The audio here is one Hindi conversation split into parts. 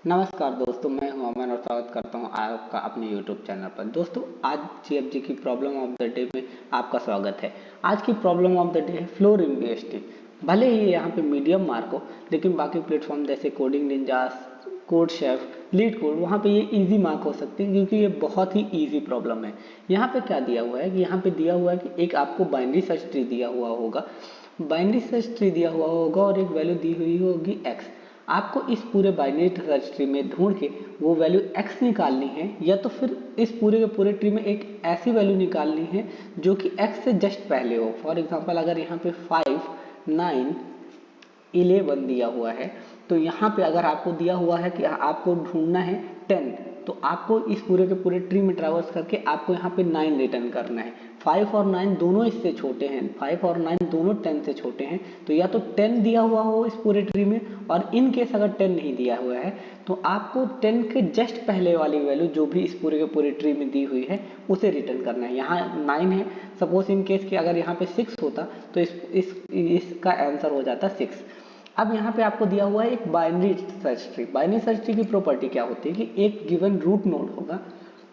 नमस्कार दोस्तों, मैं हूं अमन और स्वागत करता हूं आपका अपने YouTube चैनल पर। दोस्तों, आज CFG की प्रॉब्लम ऑफ द डे में आपका स्वागत है। आज की प्रॉब्लम ऑफ द डे है फ्लोर इन VST। भले ही यहाँ पे मीडियम मार्क हो, लेकिन बाकी प्लेटफॉर्म जैसे coding ninjas, code chef, leet code, वहाँ पे ये इजी मार्क हो सकती है क्योंकि ये बहुत ही इजी प्रॉब्लम है। यहाँ पे क्या दिया हुआ है कि यहाँ पे दिया हुआ है कि एक आपको बाइनरी सर्च ट्री दिया हुआ होगा, बाइनरी सर्च ट्री दिया हुआ होगा और एक वैल्यू दी हुई होगी x। आपको इस पूरे बाइनरी सर्च ट्री में ढूंढ के वो वैल्यू x निकालनी है, या तो फिर इस पूरे के पूरे ट्री में एक ऐसी वैल्यू निकालनी है जो कि x से जस्ट पहले हो। फॉर एग्जांपल, अगर यहाँ पे 5, 9, 11 दिया हुआ है, तो यहाँ पे अगर आपको दिया हुआ है कि आपको ढूंढना है 10, तो आपको इस पूरे के पूरे ट्री में ट्रैवर्स करके आपको यहाँ पे 9 रिटर्न करना है। 5 और 9 दोनों इससे छोटे हैं, 5 और 9 दोनों 10 से छोटे हैं, तो या तो 10 दिया हुआ हो इस पूरे ट्री में, और इन केस अगर 10 नहीं दिया हुआ है तो आपको 10 के जस्ट पहले वाली वैल्यू जो भी इस पूरे के पूरे ट्री में दी हुई है उसे रिटर्न करना है। यहाँ 9 है, सपोज इन केस कि अगर यहाँ पे 6 होता तो इसका आंसर हो जाता 6। अब यहाँ पे आपको दिया हुआ है एक binary search tree. Binary search tree की प्रॉपर्टी क्या होती है कि एक गिवन रूट नोड होगा,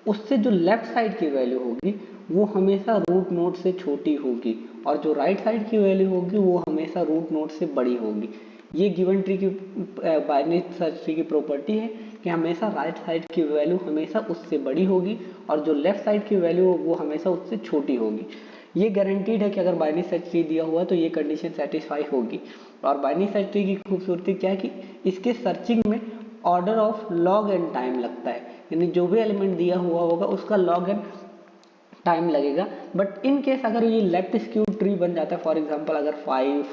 उससे जो लेफ्ट साइड की वैल्यू होगी वो हमेशा रूट नोड से छोटी होगी, और जो राइट साइड की वैल्यू होगी वो हमेशा रूट नोड से बड़ी होगी। ये गिवन ट्री की बाइनरी सर्च ट्री की प्रॉपर्टी है कि हमेशा राइट साइड की वैल्यू हमेशा उससे बड़ी होगी और जो लेफ्ट साइड की वैल्यू वो हमेशा उससे छोटी होगी। ये गारंटीड है कि अगर बाइनरी सर्च ट्री दिया हुआ है तो ये कंडीशन सेटिस्फाई होगी। और बाइनरी सर्च ट्री की खूबसूरती क्या है कि इसके सर्चिंग में order of log N time लगता है, यानी जो भी एलिमेंट दिया हुआ होगा उसका लॉग एन टाइम लगेगा। बट इन केस अगर ये लेफ्ट स्क्यू ट्री बन जाता है, फॉर एग्जांपल अगर 5,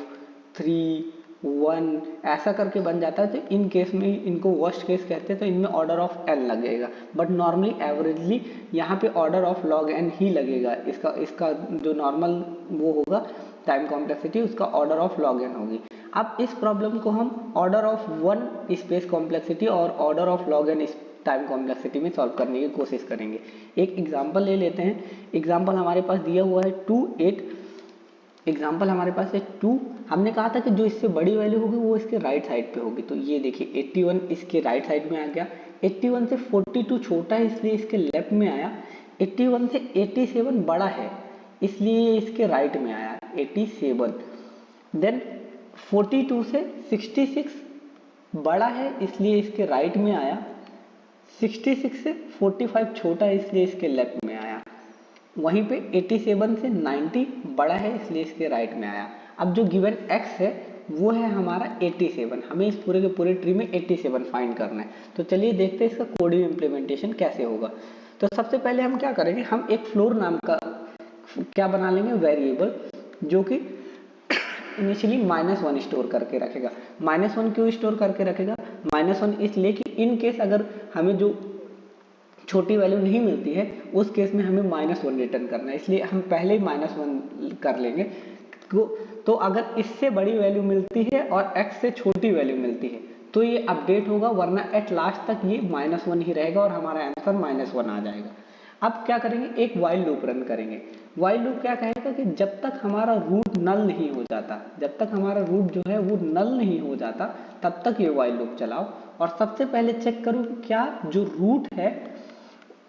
3, 1 ऐसा करके बन जाता है, तो इन केस में इनको वर्स्ट केस कहते हैं, तो इनमें ऑर्डर ऑफ एन लगेगा। बट नॉर्मली एवरेजली यहाँ पे ऑर्डर ऑफ लॉग एन ही लगेगा। इसका जो नॉर्मल वो होगा टाइम कॉम्प्लेक्सिटी, उसका ऑर्डर ऑफ लॉग एन होगी। अब इस प्रॉब्लम को हम ऑर्डर ऑफ 1 स्पेस कॉम्प्लेक्सिटी और order of log N time complexity में सॉल्व करने की कोशिश करेंगे। एक एग्जांपल ले लेते हैं। एग्जांपल हमारे पास दिया हुआ है 2, 8। एग्जांपल हमारे पास है 2। हमने कहा था कि जो इससे बड़ी वैल्यू होगी वो इसके राइट साइड पे होगी, तो ये देखिए 81 इसके राइट साइड में आ गया। 81 से 42 छोटा है इसलिए इसके लेफ्ट में आया। 81 से 87 बड़ा है इसलिए इसके राइट में आया 87। देन 42 से 66 बड़ा है इसलिए इसके राइट में आया। 66 से 45 छोटा है इसलिए इसके लेफ्ट में आया। वहीं पे 87 से 90 बड़ा है इसलिए इसके राइट में आया। अब जो गिवन x है वो है हमारा 87। हमें इस पूरे के पूरे ट्री में 87 फाइंड करना है। तो चलिए देखते हैं इसका कोडिंग इम्प्लीमेंटेशन कैसे होगा। तो सबसे पहले हम क्या करेंगे, हम एक फ्लोर नाम का क्या बना लेंगे, वेरिएबल, जो कि इनिशियली -1 स्टोर करके रखेगा। -1 क्यों स्टोर करके रखेगा, -1 इसलिए कि इन केस अगर हमें जो छोटी वैल्यू नहीं मिलती है उस केस में हमें -1 रिटर्न करना है, इसलिए हम पहले ही -1 कर लेंगे। तो अगर इससे बड़ी वैल्यू मिलती है और x से छोटी वैल्यू मिलती है तो ये अपडेट होगा, वरना एट लास्ट तक ये -1 ही रहेगा और हमारा आंसर -1 आ जाएगा। अब क्या करेंगे, एक वाइल लूप रन करेंगे। वाइल लूप क्या कहेगा कि जब तक हमारा रूट नल नहीं हो जाता, जब तक हमारा रूट जो है वो नल नहीं हो जाता तब तक ये वाइल लूप चलाओ। और सबसे पहले चेक करो कि क्या जो रूट है,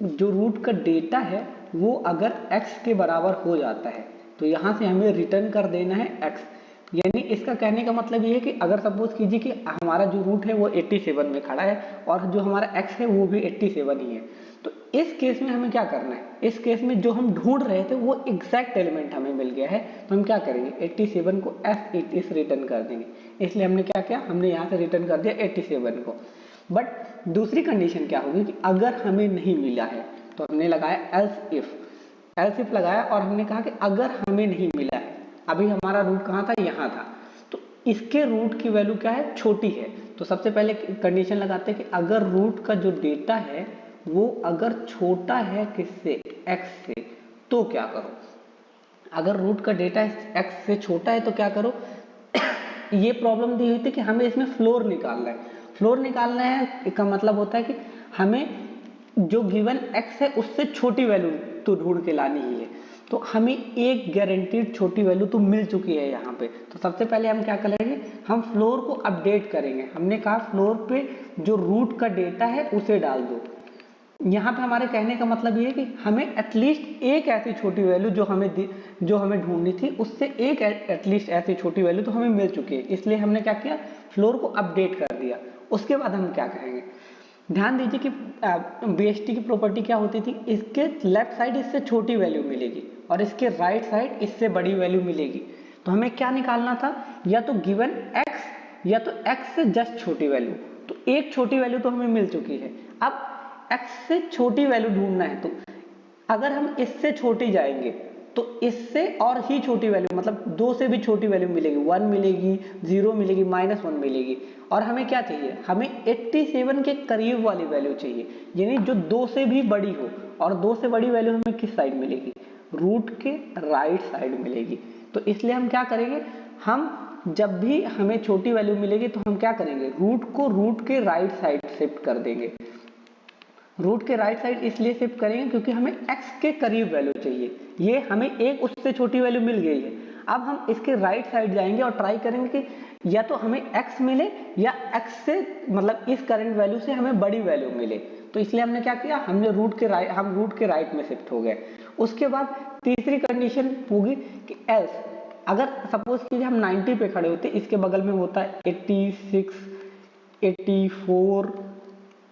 जो रूट का डेटा है वो अगर x के बराबर हो जाता है तो यहाँ से हमें रिटर्न कर देना है x। यानी इसका कहने का मतलब ये है कि अगर सपोज कीजिए कि हमारा जो रूट है वो 87 में खड़ा है और जो हमारा x है वो भी 87 ही है, तो इस केस में हमें क्या करना है, इस केस में जो हम ढूंढ रहे थे वो एग्जैक्ट एलिमेंट हमें मिल गया है, तो हम क्या करेंगे 87 को as रिटर्न कर देंगे। इसलिए हमने क्या किया, हमने यहाँ से रिटर्न कर दिया 87 को। बट दूसरी कंडीशन क्या होगी कि अगर हमें नहीं मिला है तो हमने लगाया एल्स इफ लगाया और हमने कहा कि अगर हमें नहीं मिला है, अभी हमारा रूट कहाँ था, यहाँ था, तो इसके रूट की वैल्यू क्या है, छोटी है। तो सबसे पहले कंडीशन लगाते हैं कि अगर रूट का जो डेटा है वो अगर छोटा है किससे, x से, तो क्या करो। अगर रूट का डेटा x से छोटा है तो क्या करो, ये प्रॉब्लम दी हुई थी कि हमें इसमें फ्लोर निकालना है। फ्लोर निकालना है इसका मतलब होता है कि हमें जो गिवन x है उससे छोटी वैल्यू तो ढूंढ के लानी ही है। तो हमें एक गारंटीड छोटी वैल्यू तो मिल चुकी है यहाँ पे, तो सबसे पहले हम क्या करेंगे, हम फ्लोर को अपडेट करेंगे। हमने कहा फ्लोर पे जो रूट का डेटा है उसे डाल दो। यहाँ पे हमारे कहने का मतलब ये है कि हमें एटलीस्ट एक ऐसी छोटी वैल्यू जो हमें ढूंढनी थी, उससे एक एटलीस्ट ऐसी छोटी वैल्यू तो हमें मिल चुकी है, इसलिए हमने क्या किया, फ्लोर को अपडेट कर दिया। उसके बाद हम क्या करेंगे, ध्यान दीजिए कि बीएसटी की प्रॉपर्टी क्या होती थी, इसके लेफ्ट साइड इससे छोटी वैल्यू मिलेगी और इसके राइट साइड इससे बड़ी वैल्यू मिलेगी। तो हमें क्या निकालना था, या तो गिवन x या तो x से जस्ट छोटी वैल्यू। तो एक छोटी वैल्यू तो हमें मिल चुकी है, अब x से छोटी वैल्यू ढूंढना है। तो अगर हम इससे छोटी जाएंगे तो इससे और ही छोटी वैल्यू, मतलब 2 से भी छोटी वैल्यू मिलेगी, 1 मिलेगी, 0 मिलेगी, -1 मिलेगी। और हमें क्या चाहिए, हमें 87 के करीब वाली वैल्यू चाहिए, यानी जो 2 से भी बड़ी हो। और 2 से बड़ी वैल्यू हमें किस साइड मिलेगी, रूट के राइट साइड मिलेगी। तो इसलिए हम क्या करेंगे, हम जब भी हमें छोटी वैल्यू मिलेगी तो हम क्या करेंगे, रूट को रूट के राइट साइड शिफ्ट कर देंगे। रूट के राइट साइड इसलिए शिफ्ट करेंगे क्योंकि हमें x के करीब वैल्यू चाहिए, ये हमें एक उससे छोटी वैल्यू मिल गई है। अब हम इसके राइट साइड जाएंगे और ट्राई करेंगे कि या तो हमें x मिले या x से, मतलब इस करंट वैल्यू से हमें बड़ी वैल्यू मिले। तो इसलिए हमने क्या किया, हम रूट के राइट में शिफ्ट हो गए। उसके बाद तीसरी कंडीशन होगी कि एल्स, अगर सपोज कीजिए हम 90 पे खड़े होते, इसके बगल में होता है 86, 84,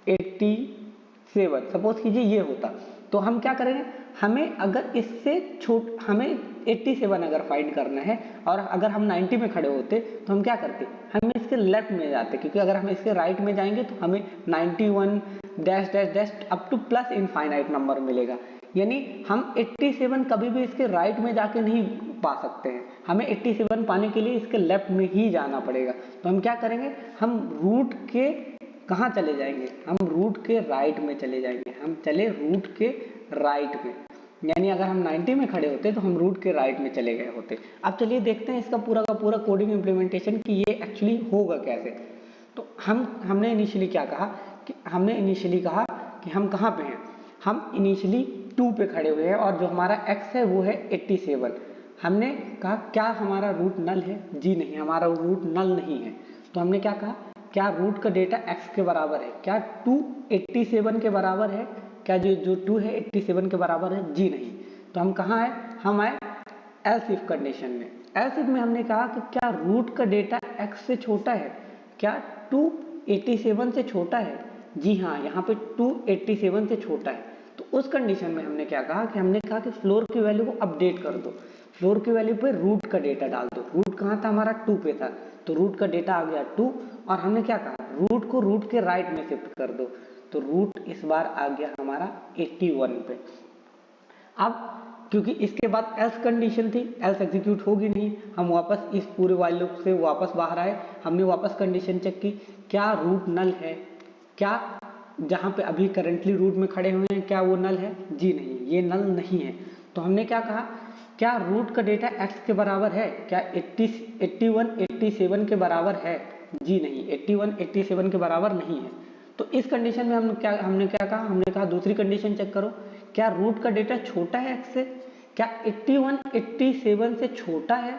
87, सपोज कीजिए ये होता, तो हम क्या करेंगे, हमें अगर इससे हमें 87 अगर फाइंड करना है और अगर हम 90 में खड़े होते तो हम क्या करते, हम इसके लेफ्ट में जाते, क्योंकि अगर हम इसके राइट में जाएंगे तो हमें 91 dash dash dash up two plus infinite number मिलेगा। यानी हम 87 कभी भी इसके राइट में जाके नहीं पा सकते हैं, हमें 87 पाने के लिए इसके लेफ्ट में ही जाना पड़ेगा। तो हम क्या करेंगे, हम रूट के कहाँ चले जाएंगे, हम रूट के राइट में चले जाएंगे। हम चले रूट के राइट में, यानी अगर हम 90 में खड़े होते तो हम रूट के राइट में चले गए होते। अब चलिए देखते हैं इसका पूरा का पूरा कोडिंग इम्प्लीमेंटेशन कि ये एक्चुअली होगा कैसे। तो हमने इनिशियली क्या कहा कि हम कहाँ पे हैं, हम इनिशियली 2 पे खड़े हुए हैं और जो हमारा x है वो है 87। हमने कहा क्या हमारा रूट नल है, जी नहीं, हमारा रूट नल नहीं है। तो हमने क्या कहा, क्या रूट का डेटा x के बराबर है, क्या 2 87 के बराबर है, क्या जो 2 है 87 के बराबर है, जी नहीं। तो हम कहाँ आए, हम आए एल्स इफ कंडीशन में। एल्स इफ में हमने कहा कि क्या रूट का डेटा x से छोटा है, क्या 2 87 से छोटा है, जी हाँ, यहाँ पे 2 87 से छोटा है। तो उस कंडीशन में हमने क्या कहा कि हमने कहा कि फ्लोर की वैल्यू को अपडेट कर दो, फ्लोर की वैल्यू पे रूट का डेटा डाल दो। रूट कहाँ था, हमारा 2 पे था, तो रूट का डेटा आ गया 2। और हमने क्या कहा, रूट को रूट के राइट में शिफ्ट कर दो, तो रूट इस बार आ गया हमारा 81 पे। अब क्योंकि इसके बाद एल्स कंडीशन थी, एल्स एग्जीक्यूट होगी नहीं, हम वापस इस पूरे वाइल लूप से वापस बाहर आए। हमने वापस कंडीशन चेक की, क्या रूट नल है, क्या जहाँ पे अभी करंटली रूट में खड़े हुए हैं क्या वो नल है, जी नहीं, ये नल नहीं है। तो हमने क्या कहा, क्या रूट का डेटा x के बराबर है, क्या 81 87 के बराबर है, जी नहीं, 81 87 के बराबर नहीं है। तो इस कंडीशन में हमने क्या कहा, हमने कहा दूसरी कंडीशन चेक करो, क्या रूट का डेटा छोटा है x से, क्या 81 87 से छोटा है,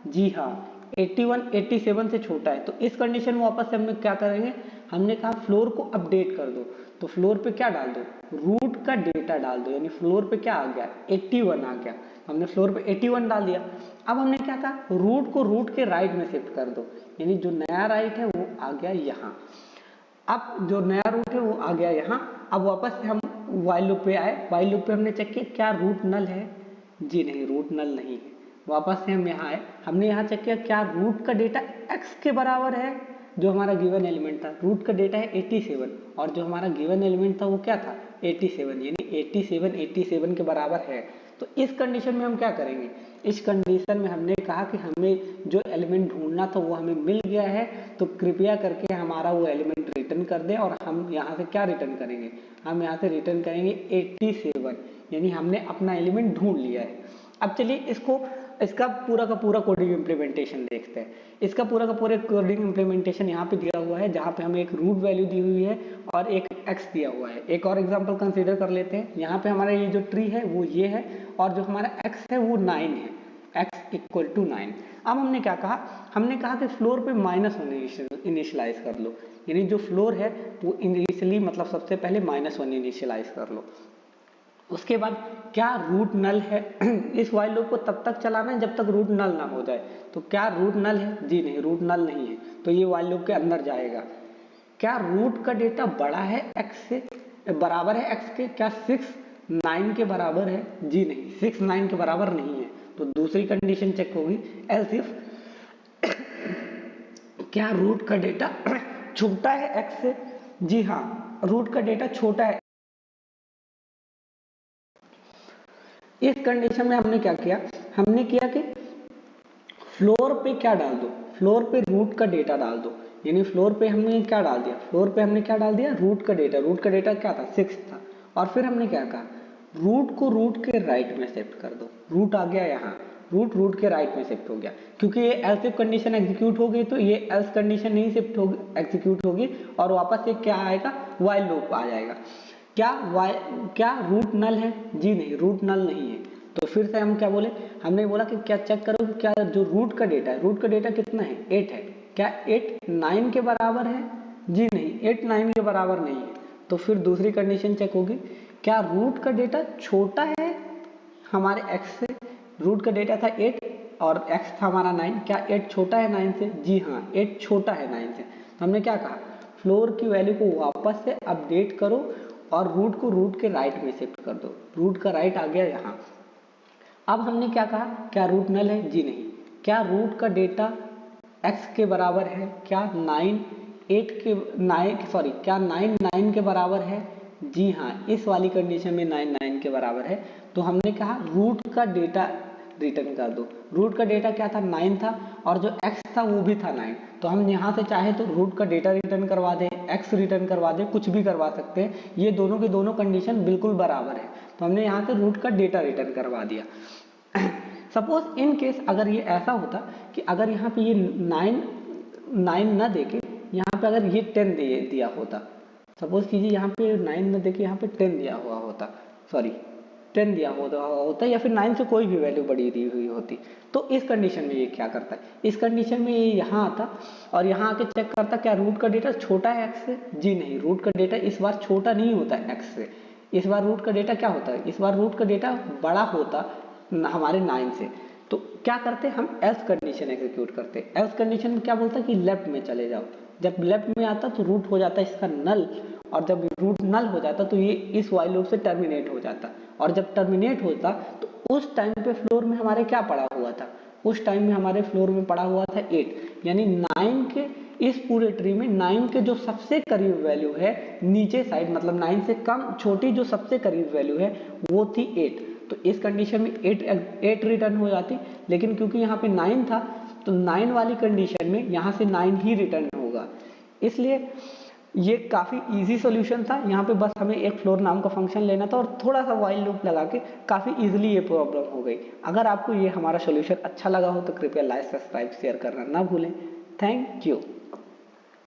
जी हाँ, 81 87 से छोटा है। तो इस कंडीशन में वापस से हम क्या करेंगे, हमने कहा फ्लोर को अपडेट कर दो, तो फ्लोर पे क्या डाल दो, रूट का डेटा डाल दो, यानी फ्लोर पे क्या आ गया, 81 आ गया। हमने फ्लोर पे 81 डाल दिया। अब हमने क्या कहा, रूट को रूट के राइट में शिफ्ट कर दो, यानी जो नया राइट है वो आ गया यहाँ। अब जो नया रूट है वो आ गया यहाँ। अब वापस से हम वाइल लूप पे आए, वाइल लूप पे हमने चेक किया क्या रूट नल है, जी नहीं, रूट नल नहीं है। वापस से हम यहाँ आए, हमने यहाँ चेक किया क्या रूट का डेटा x के बराबर है, जो हमारा गिवन एलिमेंट था, रूट का डेटा है 87 और जो हमारा गिवन एलिमेंट था वो क्या था 87, यानी 87 के बराबर है। तो इस कंडीशन में हम क्या करेंगे, इस कंडीशन में हमने कहा कि हमें जो एलिमेंट ढूंढना था वो हमें मिल गया है, तो कृपया करके हमारा वो एलिमेंट रिटर्न कर दें। और हम यहाँ से क्या रिटर्न करेंगे, हम यहाँ से रिटर्न करेंगे 87, यानी हमने अपना एलिमेंट ढूंढ लिया है। अब चलिए इसका पूरा का पूरा कोडिंग इम्प्लीमेंटेशन देखते हैं। इसका पूरा का पूरा कोडिंग इम्प्लीमेंटेशन यहाँ पे दिया हुआ है, जहाँ पे हमें एक रूट वैल्यू दी हुई है और एक x दिया हुआ है। एक और एग्जांपल कंसीडर कर लेते हैं। यहाँ पे हमारा ये जो ट्री है वो ये है और जो हमारा x है वो 9 है। x equal to 9। अब हमने क्या कहा, हमने कहा कि फ्लोर पे -1 इनिशियलाइज कर लो, यानी जो फ्लोर है वो इनिशियली मतलब सबसे पहले -1 इनिशियलाइज कर लो। उसके बाद क्या रूट नल है इस वाइल लूप को तब तक चलाना है जब तक रूट नल ना हो जाए। तो क्या रूट नल है? जी नहीं, रूट नल नहीं है, तो ये वाइल लूप के अंदर जाएगा। क्या रूट का डेटा बड़ा है x से, बराबर है x के? क्या 6 9 के बराबर है? जी नहीं, 6 9 के बराबर नहीं है। तो दूसरी कंडीशन चेक होगी, एल्स इफ क्या रूट का डेटा छोटा है x से? जी हाँ, रूट का डेटा छोटा है। इस कंडीशन में हमने क्या किया, हमने किया कि फ्लोर पे क्या डाल दो, फ्लोर पे रूट का डेटा डाल दो। यानी फ्लोर पे हमने क्या डाल दिया, फ्लोर पे हमने क्या डाल दिया, रूट का डेटा। रूट का डेटा क्या था? 6 था। और फिर हमने क्या कहा, रूट को रूट के राइट में शिफ्ट कर दो। रूट आ गया यहाँ, रूट के राइट में शिफ्ट हो गया, क्योंकि ये एल्स इफ कंडीशन एग्जीक्यूट हो गई तो ये एल्स कंडीशन नहीं शिफ्ट होगी, एग्जीक्यूट होगी और वापस से क्या आएगा, व्हाइल लूप आ जाएगा। क्या रूट नल है? जी नहीं, रूट नल नहीं है। तो फिर से हम क्या बोले, हमने बोला कि क्या चेक करो कि क्या जो रूट का डेटा है, रूट का डेटा कितना है? 8 है। क्या 8 9 के बराबर है? जी नहीं, 8 9 के बराबर नहीं है। तो फिर दूसरी कंडीशन चेक होगी, क्या रूट का डेटा छोटा है हमारे x से? रूट का डेटा था 8 और x था हमारा 9। क्या 8 छोटा है 9 से? जी हाँ, 8 छोटा है 9 से। तो हमने क्या कहा, फ्लोर की वैल्यू को वापस से अपडेट करो और रूट को रूट के राइट में शिफ्ट कर दो। रूट का राइट आ गया यहाँ। अब हमने क्या कहा, क्या रूट नल है? जी नहीं। क्या रूट का डेटा x के बराबर है? क्या 9 8 के 9 सॉरी क्या 9 9 के बराबर है? जी हाँ, इस वाली कंडीशन में 9 9 के बराबर है। तो हमने कहा रूट का डेटा रिटर्न कर दो। रूट का डेटा क्या था? 9 था और जो x था वो भी था 9। तो हम यहाँ से चाहे तो रूट का डेटा रिटर्न करवा दें, x रिटर्न करवा दें, कुछ भी करवा सकते हैं। ये दोनों की दोनों कंडीशन बिल्कुल बराबर है, तो हमने यहाँ से रूट का डेटा रिटर्न करवा दिया। सपोज इन केस अगर ये ऐसा होता कि अगर यहाँ पे ये 9 न देके यहाँ पे अगर ये 10 दिया होता, सपोज कीजिए यहाँ पे 9 न देके यहाँ पे 10 दिया हुआ होता, सॉरी 10 दिया होता या फिर 9 से कोई भी वैल्यू बड़ी दी हुई होती, तो इस कंडीशन में ये क्या करता है, इस कंडीशन में ये यहाँ आता और यहाँ आके चेक करता क्या रूट का डेटा छोटा है x से? जी नहीं, रूट का डेटा इस बार छोटा नहीं होता है x से। इस बार रूट का डेटा क्या होता है, इस बार रूट का डेटा बड़ा होता हमारे 9 से। तो क्या करते, हम एल्स कंडीशन एग्जीक्यूट करते। एल्स कंडीशन में क्या बोलता है कि लेफ्ट में चले जाओ। जब लेफ्ट में आता तो रूट हो जाता है इसका नल, और जब रूट नल हो जाता तो ये इस वाइल लूप से टर्मिनेट हो जाता, और जब टर्मिनेट होता तो उस टाइम पे फ्लोर में हमारे क्या पड़ा हुआ था, उस टाइम में हमारे फ्लोर में पड़ा हुआ था 8। यानी 9 के इस पूरे ट्री में 9 के जो सबसे करीब वैल्यू है नीचे साइड, मतलब 9 से कम छोटी जो सबसे करीब वैल्यू है वो थी 8। तो इस कंडीशन में 8 रिटर्न हो जाती, लेकिन क्योंकि यहाँ पे 9 था तो 9 वाली कंडीशन में यहाँ से 9 ही रिटर्न होगा। इसलिए ये काफ़ी इजी सॉल्यूशन था। यहाँ पे बस हमें एक फ्लोर नाम का फंक्शन लेना था और थोड़ा सा व्हाइल लूप लगा के काफ़ी इजीली ये प्रॉब्लम हो गई। अगर आपको ये हमारा सॉल्यूशन अच्छा लगा हो तो कृपया लाइक सब्सक्राइब शेयर करना ना भूलें। Thank you.